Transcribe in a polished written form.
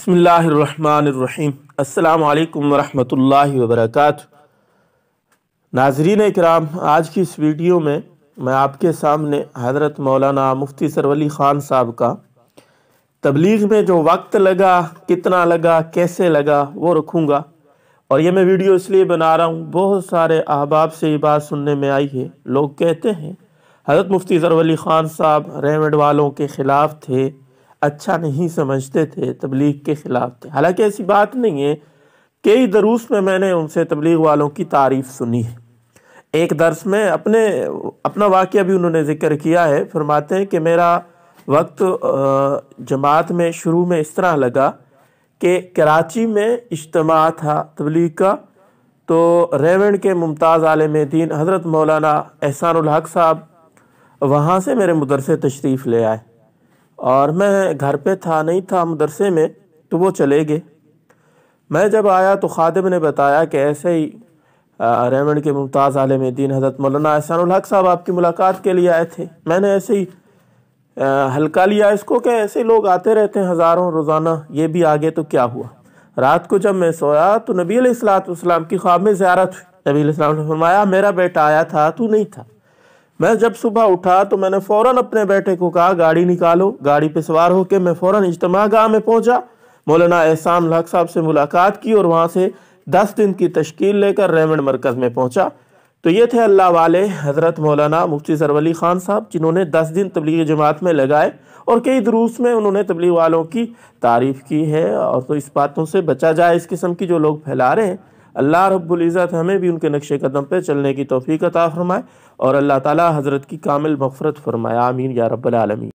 बिस्मिल्लाहिर्रहमानिर्रहीम। अस्सलामु अलैकुम वरहमतुल्लाहि वबरकातुह। नाज़रीन इकराम, आज की इस वीडियो में मैं आपके सामने हज़रत मौलाना मुफ्ती सरवली ख़ान साहब का तबलीग में जो वक्त लगा, कितना लगा, कैसे लगा, वो रखूँगा। और ये मैं वीडियो इसलिए बना रहा हूँ, बहुत सारे अहबाब से ये बात सुनने में आई है। लोग कहते हैं हज़रत मुफ्ती सरवली ख़ान साहब रेवंड वालों के ख़िलाफ़ थे, अच्छा नहीं समझते थे, तबलीग के ख़िलाफ़ थे। हालांकि ऐसी बात नहीं है। कई दरूस में मैंने उनसे तबलीग वालों की तारीफ़ सुनी है। एक दर्स में अपना वाक़या भी उन्होंने ज़िक्र किया है। फरमाते हैं कि मेरा वक्त जमात में शुरू में इस तरह लगा कि कराची में इज्तिमा था तबलीग का, तो रेवंड के मुमताज़ आलिम दीन हज़रत मौलाना एहसानुल हक साहब वहाँ से मेरे मदरसे तशरीफ़ ले आए और मैं घर पे था नहीं था मदरसे में, तो वो चले गए। मैं जब आया तो खादिम ने बताया कि ऐसे ही रेवंड के मुमताज़ आलिम दीन हज़रत मौलाना एहसानुल हक साहब आपकी मुलाकात के लिए आए थे। मैंने ऐसे ही हल्का लिया इसको कि ऐसे लोग आते रहते हैं हज़ारों रोज़ाना, ये भी आगे तो क्या हुआ। रात को जब मैं सोया तो नबी अलैहिस्सलाम की ख्वाब में ज़ियारत हुई। नबी अलैहिस्सलाम ने फरमाया मेरा बेटा आया था, तू नहीं था। मैं जब सुबह उठा तो मैंने फ़ौरन अपने बेटे को कहा गाड़ी निकालो। गाड़ी पे सवार होकर मैं फ़ौरन इज्तिमा गाह में पहुंचा, मौलाना एहसानुल हक साहब से मुलाकात की और वहाँ से 10 दिन की तश्कील लेकर रेवंड मरकज़ में पहुंचा। तो ये थे अल्लाह वाले हज़रत मौलाना मुफ्ती सरवली ख़ान साहब, जिन्होंने 10 दिन तबलीग जमात में लगाए और कई दुरूस में उन्होंने तबलीग वालों की तारीफ़ की है। और तो इस बातों से बचा जाए इस किस्म की जो लोग फैला रहे हैं। अल्लाह रब्बुल इज़्ज़त हमें भी उनके नक्शे कदम पे चलने की तौफीक अता फरमाए और अल्लाह ताला हज़रत की कामिल मग़फ़िरत फरमाए। आमीन या रब्बल आलमीन।